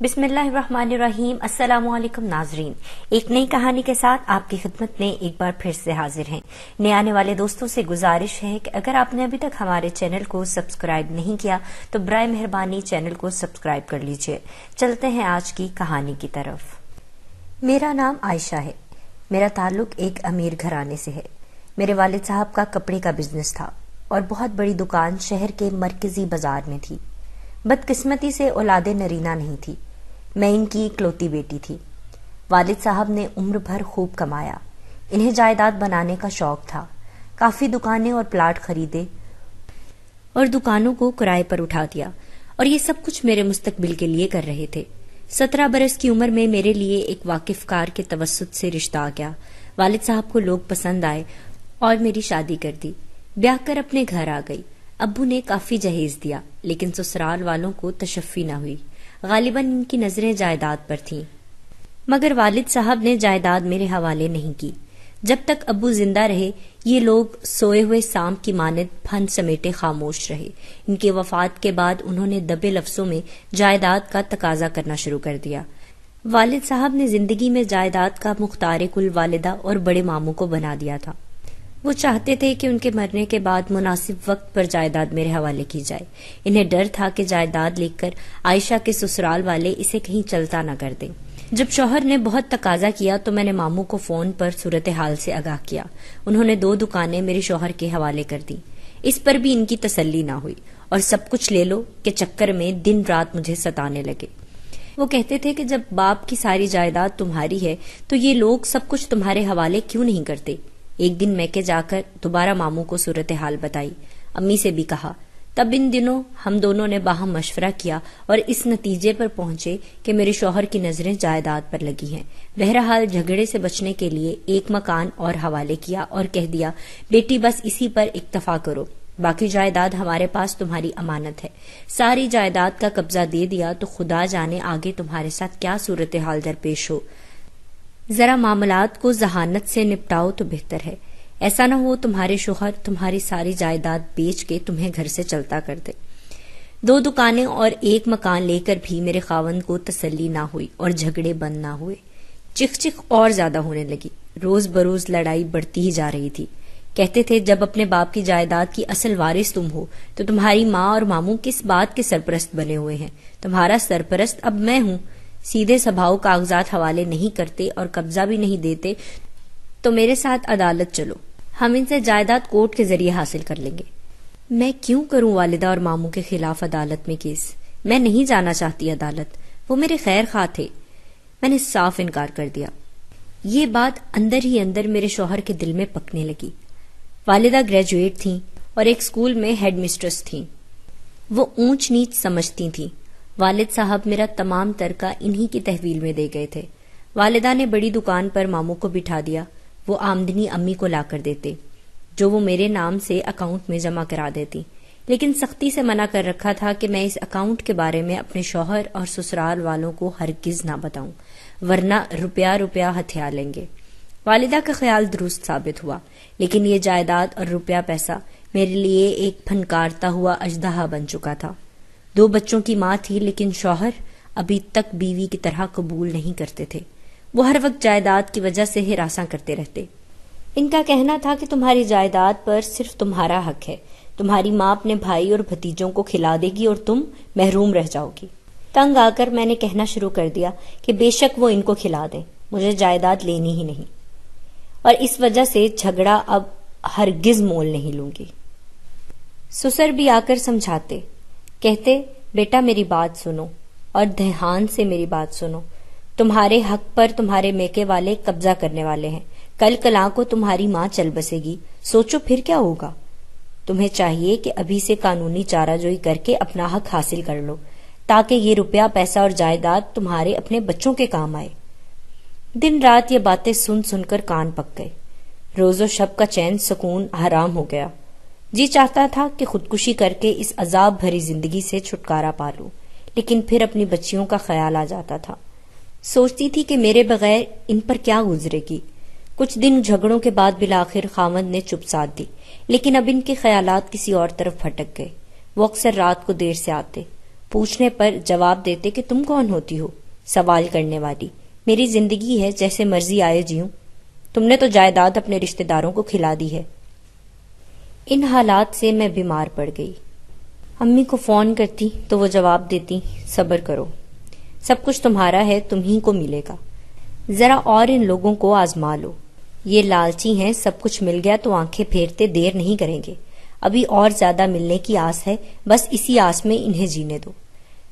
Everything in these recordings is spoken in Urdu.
بسم اللہ الرحمن الرحیم۔ السلام علیکم ناظرین، ایک نئی کہانی کے ساتھ آپ کی خدمت میں ایک بار پھر سے حاضر ہیں۔ نئے آنے والے دوستوں سے گزارش ہے کہ اگر آپ نے ابھی تک ہمارے چینل کو سبسکرائب نہیں کیا تو برائے مہربانی چینل کو سبسکرائب کر لیجئے۔ چلتے ہیں آج کی کہانی کی طرف۔ میرا نام عائشہ ہے۔ میرا تعلق ایک امیر گھرانے سے ہے۔ میرے والد صاحب کا کپڑے کا بزنس تھا اور بہت بڑی دکان شہر کے مرکزی بازار میں تھی۔ بدقسمتی سے اولاد نرینہ نہیں تھی۔ میں ان کی اکلوتی بیٹی تھی۔ والد صاحب نے عمر بھر خوب کمایا۔ انہیں جائیداد بنانے کا شوق تھا۔ کافی دکانیں اور پلاٹ خریدے اور دکانوں کو کرائے پر اٹھا دیا، اور یہ سب کچھ میرے مستقبل کے لیے کر رہے تھے۔ 17 برس کی عمر میں میرے لیے ایک واقف کار کے توسط سے رشتہ آ گیا۔ والد صاحب کو لوگ پسند آئے اور میری شادی کر دی۔ بیاہ کر اپنے گھر آ گئی۔ ابو نے کافی جہیز دیا، لیکن سسرال والوں کو تشفی نہ ہوئی۔ غالباً ان کی نظریں جائیداد پر تھیں، مگر والد صاحب نے جائیداد میرے حوالے نہیں کی۔ جب تک ابو زندہ رہے یہ لوگ سوئے ہوئے سانپ کی مانند پھن سمیٹے خاموش رہے۔ ان کے وفات کے بعد انہوں نے دبے لفظوں میں جائیداد کا تقاضا کرنا شروع کر دیا۔ والد صاحب نے زندگی میں جائیداد کا مختار کل والدہ اور بڑے ماموں کو بنا دیا تھا۔ وہ چاہتے تھے کہ ان کے مرنے کے بعد مناسب وقت پر جائیداد میرے حوالے کی جائے۔ انہیں ڈر تھا کہ جائیداد لے کر عائشہ کے سسرال والے اسے کہیں چلتا نہ کر دیں۔ جب شوہر نے بہت تقاضا کیا تو میں نے ماموں کو فون پر صورتحال سے آگاہ کیا۔ انہوں نے 2 دکانیں میرے شوہر کے حوالے کر دی۔ اس پر بھی ان کی تسلی نہ ہوئی، اور سب کچھ لے لو کے چکر میں دن رات مجھے ستانے لگے۔ وہ کہتے تھے کہ جب باپ کی ساری جائیداد تمہاری ہے تو یہ لوگ سب کچھ تمہارے حوالے کیوں نہیں کرتے؟ ایک دن میں کے جا کر دوبارہ ماموں کو صورتحال بتائی، امی سے بھی کہا۔ تب ان دنوں ہم دونوں نے باہم مشورہ کیا اور اس نتیجے پر پہنچے کہ میرے شوہر کی نظریں جائیداد پر لگی ہیں۔ بہرحال جھگڑے سے بچنے کے لیے ایک مکان اور حوالے کیا اور کہہ دیا، بیٹی بس اسی پر اکتفا کرو، باقی جائیداد ہمارے پاس تمہاری امانت ہے۔ ساری جائیداد کا قبضہ دے دیا تو خدا جانے آگے تمہارے ساتھ کیا صورتحال درپیش ہو۔ ذرا معاملات کو ذہانت سے نپٹاؤ تو بہتر ہے، ایسا نہ ہو تمہارے شوہر تمہاری ساری جائیداد بیچ کے تمہیں گھر سے چلتا کر دے۔ 2 دکانیں اور ایک مکان لے کر بھی میرے خاوند کو تسلی نہ ہوئی اور جھگڑے بند نہ ہوئے۔ چک اور زیادہ ہونے لگی۔ روز بروز لڑائی بڑھتی ہی جا رہی تھی۔ کہتے تھے جب اپنے باپ کی جائیداد کی اصل وارث تم ہو تو تمہاری ماں اور ماموں کس بات کے سرپرست بنے ہوئے ہیں؟ تمہارا سرپرست اب میں ہوں۔ سیدھے سبھاؤ کاغذات حوالے نہیں کرتے اور قبضہ بھی نہیں دیتے تو میرے ساتھ عدالت چلو، ہم ان سے جائیداد کورٹ کے ذریعے حاصل کر لیں گے۔ میں کیوں کروں والدہ اور ماموں کے خلاف عدالت میں کیس؟ میں نہیں جانا چاہتی عدالت، وہ میرے خیر خواہ تھے۔ میں نے صاف انکار کر دیا۔ یہ بات اندر ہی اندر میرے شوہر کے دل میں پکنے لگی۔ والدہ گریجویٹ تھیں اور ایک اسکول میں ہیڈ مسٹرس تھیں۔ وہ اونچ نیچ سمجھتی تھیں۔ والد صاحب میرا تمام ترکہ انہی کی تحویل میں دے گئے تھے۔ والدہ نے بڑی دکان پر ماموں کو بٹھا دیا۔ وہ آمدنی امی کو لا کر دیتے، جو وہ میرے نام سے اکاؤنٹ میں جمع کرا دیتی، لیکن سختی سے منع کر رکھا تھا کہ میں اس اکاؤنٹ کے بارے میں اپنے شوہر اور سسرال والوں کو ہرگز نہ بتاؤں، ورنہ روپیہ ہتھیا لیں گے۔ والدہ کا خیال درست ثابت ہوا، لیکن یہ جائیداد اور روپیہ پیسہ میرے لیے ایک پھنکارتا ہوا اژدہا بن چکا تھا۔ 2 بچوں کی ماں تھی، لیکن شوہر ابھی تک بیوی کی طرح قبول نہیں کرتے تھے۔ وہ ہر وقت جائیداد کی وجہ سے ہراساں کرتے رہتے۔ ان کا کہنا تھا کہ تمہاری جائیداد پر صرف تمہارا حق ہے، تمہاری ماں اپنے بھائی اور بھتیجوں کو کھلا دے گی اور تم محروم رہ جاؤ گی۔ تنگ آ کر میں نے کہنا شروع کر دیا کہ بے شک وہ ان کو کھلا دیں، مجھے جائیداد لینی ہی نہیں، اور اس وجہ سے جھگڑا اب ہرگز مول نہیں لوں گی۔ سسر بھی آ کر سمجھاتے، کہتے بیٹا میری بات سنو اور دھیان سے میری بات سنو، تمہارے حق پر تمہارے میکے والے قبضہ کرنے والے ہیں، کل کلاں کو تمہاری ماں چل بسے گی، سوچو پھر کیا ہوگا۔ تمہیں چاہیے کہ ابھی سے قانونی چارہ جوئی کر کے اپنا حق حاصل کر لو، تاکہ یہ روپیہ پیسہ اور جائیداد تمہارے اپنے بچوں کے کام آئے۔ دن رات یہ باتیں سن سن کر کان پک گئے۔ روز و شب کا چین سکون حرام ہو گیا۔ جی چاہتا تھا کہ خودکشی کر کے اس عذاب بھری زندگی سے چھٹکارا پا لوں، لیکن پھر اپنی بچیوں کا خیال آ جاتا تھا۔ سوچتی تھی کہ میرے بغیر ان پر کیا گزرے گی۔ کچھ دن جھگڑوں کے بعد بالآخر خاوند نے چپ ساتھ دی، لیکن اب ان کے خیالات کسی اور طرف بھٹک گئے۔ وہ اکثر رات کو دیر سے آتے، پوچھنے پر جواب دیتے کہ تم کون ہوتی ہو سوال کرنے والی؟ میری زندگی ہے، جیسے مرضی آئے جیوں۔ تم نے تو جائیداد اپنے رشتہ داروں کو کھلا دی ہے۔ ان حالات سے میں بیمار پڑ گئی۔ امی کو فون کرتی تو وہ جواب دیتی، صبر کرو، سب کچھ تمہارا ہے، تمہیں کو ملے گا، ذرا اور ان لوگوں کو آزما لو، یہ لالچی ہیں، سب کچھ مل گیا تو آنکھیں پھیرتے دیر نہیں کریں گے، ابھی اور زیادہ ملنے کی آس ہے، بس اسی آس میں انہیں جینے دو۔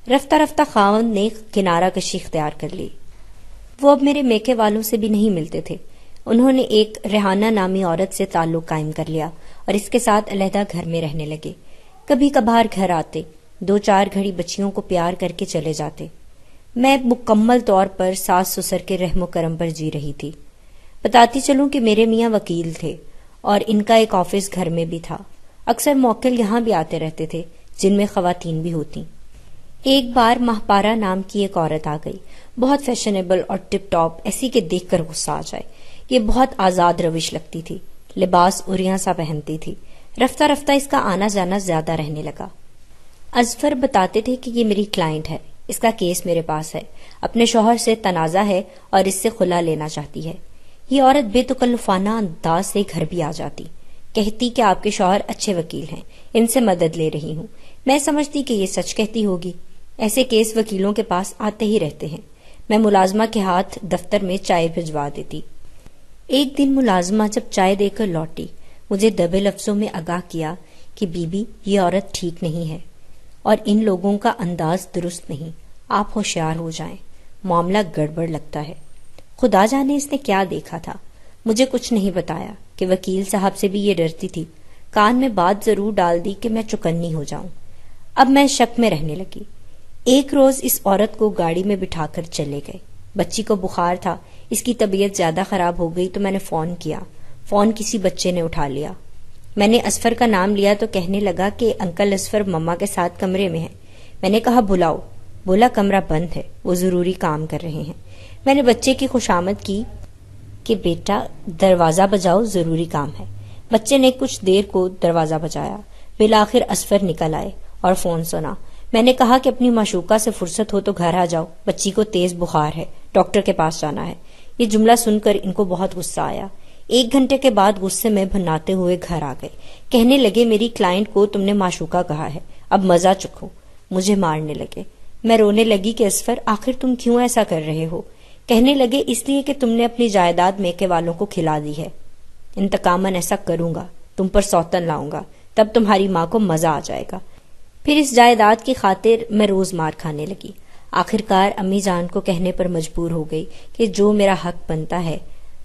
رفتہ رفتہ خاوند نے کنارہ کشی اختیار کر لی۔ وہ اب میرے میکے والوں سے بھی نہیں ملتے تھے۔ انہوں نے ایک ریحانہ نامی عورت سے تعلق قائم کر لیا اور اس کے ساتھ علیحدہ گھر میں رہنے لگے۔ کبھی کبھار گھر آتے، 2-4 گھڑی بچیوں کو پیار کر کے چلے جاتے۔ میں مکمل طور پر ساس سسر کے رحم و کرم پر جی رہی تھی۔ بتاتی چلوں کہ میرے میاں وکیل تھے اور ان کا ایک آفس گھر میں بھی تھا۔ اکثر موکل یہاں بھی آتے رہتے تھے، جن میں خواتین بھی ہوتی۔ ایک بار ماہپارہ نام کی ایک عورت آ گئی، بہت فیشنیبل اور ٹپ ٹاپ، ایسی کہ دیکھ کر غصہ آ جائے۔ یہ بہت آزاد روش لگتی تھی، لباس اوریاں سا پہنتی تھی۔ رفتہ رفتہ اس کا آنا جانا زیادہ رہنے لگا۔ اظفر بتاتے تھے کہ یہ میری کلائنٹ ہے، اس کا کیس میرے پاس ہے، اپنے شوہر سے تنازع ہے اور اس سے خلا لینا چاہتی ہے۔ یہ عورت بے تکلفانہ انداز سے گھر بھی آ جاتی، کہتی کہ آپ کے شوہر اچھے وکیل ہیں، ان سے مدد لے رہی ہوں۔ میں سمجھتی کہ یہ سچ کہتی ہوگی، ایسے کیس وکیلوں کے پاس آتے ہی رہتے ہیں۔ میں ملازمہ کے ہاتھ دفتر میں چائے بھجوا دیتی۔ ایک دن ملازمہ جب چائے دے کر لوٹی، مجھے دبے لفظوں میں آگاہ کیا کہ بی بی یہ عورت ٹھیک نہیں ہے اور ان لوگوں کا انداز درست نہیں، آپ ہوشیار ہو جائیں، معاملہ گڑبڑ لگتا ہے۔ خدا جانے اس نے کیا دیکھا تھا، مجھے کچھ نہیں بتایا کہ وکیل صاحب سے بھی یہ ڈرتی تھی۔ کان میں بات ضرور ڈال دی کہ میں چکنی ہو جاؤں۔ اب میں شک میں رہنے لگی۔ ایک روز اس عورت کو گاڑی میں بٹھا کر چلے گئے۔ بچی کو بخار تھا، اس کی طبیعت زیادہ خراب ہو گئی تو میں نے فون کیا۔ فون کسی بچے نے اٹھا لیا۔ میں نے اظفر کا نام لیا تو کہنے لگا کہ انکل اظفر مما کے ساتھ کمرے میں ہیں۔ میں نے کہا بلاؤ، بولا کمرہ بند ہے، وہ ضروری کام کر رہے ہیں۔ میں نے بچے کی خوشامد کی کہ بیٹا دروازہ بجاؤ، ضروری کام ہے۔ بچے نے کچھ دیر کو دروازہ بجایا۔ بالآخر اظفر نکل آئے اور فون سنا۔ میں نے کہا کہ اپنی معشوقہ سے فرصت ہو تو گھر آ جاؤ، بچی کو تیز بخار ہے، ڈاکٹر کے پاس جانا ہے۔ یہ جملہ سن کر ان کو بہت غصہ آیا۔ 1 گھنٹے کے بعد غصے میں بھناتے ہوئے گھر آ گئے۔ کہنے لگے میری کلائنٹ کو تم نے معشوقہ کہا ہے، اب مزہ چکھو۔ مجھے مارنے لگے۔ میں رونے لگی کہ اظفر آخر تم کیوں ایسا کر رہے ہو؟ کہنے لگے اس لیے کہ تم نے اپنی جائیداد میکے والوں کو کھلا دی ہے۔ انتقاماً ایسا کروں گا، تم پر سوتن لاؤں گا، تب تمہاری ماں کو مزہ آ جائے گا۔ پھر اس جائیداد کی خاطر میں روز مار کھانے لگی۔ آخرکار امی جان کو کہنے پر مجبور ہو گئی کہ جو میرا حق بنتا ہے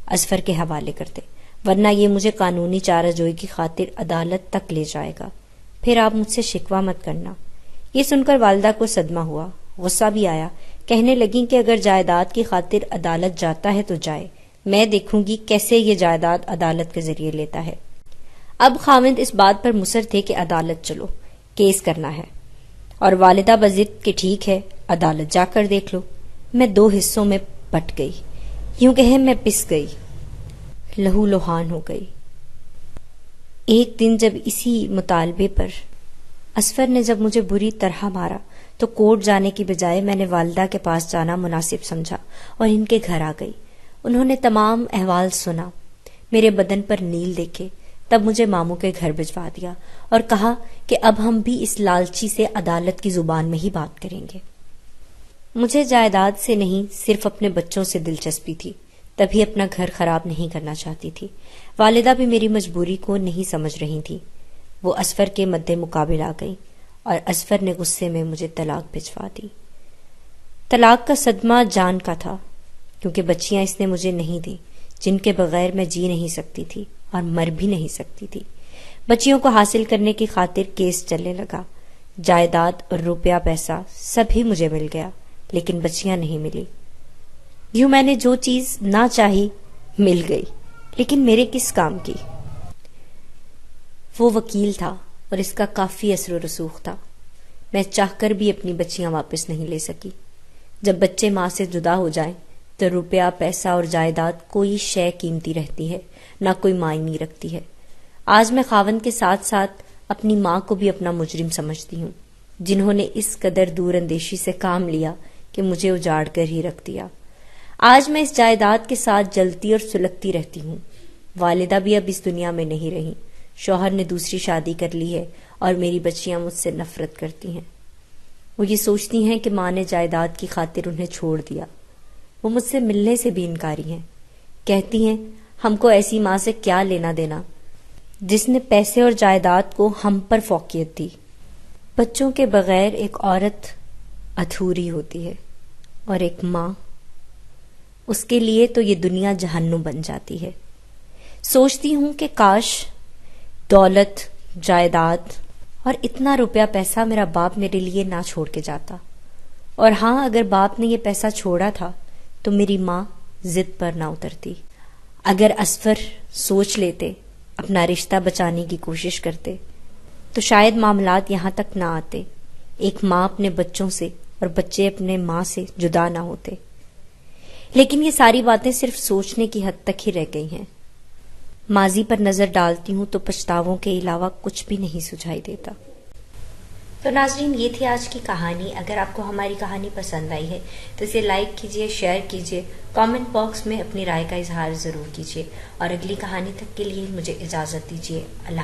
اظفر کے حوالے کر دے، ورنہ یہ مجھے قانونی چارہ جوئی کی خاطر عدالت تک لے جائے گا۔ پھر آپ مجھ سے شکوہ مت کرنا۔ یہ سن کر والدہ کو صدمہ ہوا، غصہ بھی آیا۔ کہنے لگیں کہ اگر جائیداد کی خاطر عدالت جاتا ہے تو جائے، میں دیکھوں گی کیسے یہ جائیداد عدالت کے ذریعے لیتا ہے۔ اب خاوند اس بات پر مصر تھے کہ عدالت چلو، کیس کرنا ہے، اور والدہ بضد کہ ٹھیک ہے عدالت جا کر دیکھ لو۔ میں 2 حصوں میں بٹ گئی، یوں کہیں میں پس گئی، لہو لوہان ہو گئی۔ ایک دن جب اسی مطالبے پر اظفر نے جب مجھے بری طرح مارا تو کورٹ جانے کی بجائے میں نے والدہ کے پاس جانا مناسب سمجھا اور ان کے گھر آ گئی۔ انہوں نے تمام احوال سنا، میرے بدن پر نیل دیکھے، تب مجھے ماموں کے گھر بھجوا دیا اور کہا کہ اب ہم بھی اس لالچی سے عدالت کی زبان میں ہی بات کریں گے۔ مجھے جائیداد سے نہیں، صرف اپنے بچوں سے دلچسپی تھی، تبھی اپنا گھر خراب نہیں کرنا چاہتی تھی۔ والدہ بھی میری مجبوری کو نہیں سمجھ رہی تھی۔ وہ اظفر کے مد مقابل آ گئی اور اظفر نے غصے میں مجھے طلاق بھجوا دی۔ طلاق کا صدمہ جان کا تھا، کیونکہ بچیاں اس نے مجھے نہیں دی جن کے بغیر میں جی نہیں سکتی تھی اور مر بھی نہیں سکتی تھی۔ بچیوں کو حاصل کرنے کی خاطر کیس چلنے لگا۔ جائیداد اور روپیہ پیسہ سب ہی مجھے مل گیا، لیکن بچیاں نہیں ملی۔ یوں میں نے جو چیز نہ چاہی مل گئی، لیکن میرے کس کام کی؟ وہ وکیل تھا اور اس کا کافی اثر و رسوخ تھا۔ میں چاہ کر بھی اپنی بچیاں واپس نہیں لے سکی۔ جب بچے ماں سے جدا ہو جائیں تو روپیہ پیسہ اور جائیداد کوئی شے قیمتی رہتی ہے، نہ کوئی معنی رکھتی ہے۔ آج میں خاوند کے ساتھ ساتھ اپنی ماں کو بھی اپنا مجرم سمجھتی ہوں۔ جنہوں نے اس قدر دور اندیشی سے کام لیا کہ مجھے اجاڑ کر ہی رکھ دیا۔ آج میں اس جائیداد کے ساتھ جلتی اور سلگتی رہتی ہوں۔ والدہ بھی اب اس دنیا میں نہیں رہی، شوہر نے دوسری شادی کر لی ہے اور میری بچیاں مجھ سے نفرت کرتی ہیں۔ وہ یہ سوچتی ہیں کہ ماں نے جائیداد کی خاطر انہیں چھوڑ دیا۔ وہ مجھ سے ملنے سے بھی انکاری ہیں، کہتی ہیں ہم کو ایسی ماں سے کیا لینا دینا جس نے پیسے اور جائیداد کو ہم پر فوقیت دی۔ بچوں کے بغیر ایک عورت ادھوری ہوتی ہے، اور ایک ماں، اس کے لیے تو یہ دنیا جہنم بن جاتی ہے۔ سوچتی ہوں کہ کاش دولت، جائیداد اور اتنا روپیہ پیسہ میرا باپ میرے لیے نہ چھوڑ کے جاتا، اور ہاں اگر باپ نے یہ پیسہ چھوڑا تھا تو میری ماں ضد پر نہ اترتی۔ اگر اصفر سوچ لیتے، اپنا رشتہ بچانے کی کوشش کرتے تو شاید معاملات یہاں تک نہ آتے، ایک ماں اپنے بچوں سے اور بچے اپنے ماں سے جدا نہ ہوتے۔ لیکن یہ ساری باتیں صرف سوچنے کی حد تک ہی رہ گئی ہیں۔ ماضی پر نظر ڈالتی ہوں تو پچھتاووں کے علاوہ کچھ بھی نہیں سجھائی دیتا۔ تو ناظرین، یہ تھی آج کی کہانی۔ اگر آپ کو ہماری کہانی پسند آئی ہے تو اسے لائک کیجیے، شیئر کیجیے، کامنٹ باکس میں اپنی رائے کا اظہار ضرور کیجیے، اور اگلی کہانی تک کے لیے مجھے اجازت دیجیے۔ اللہ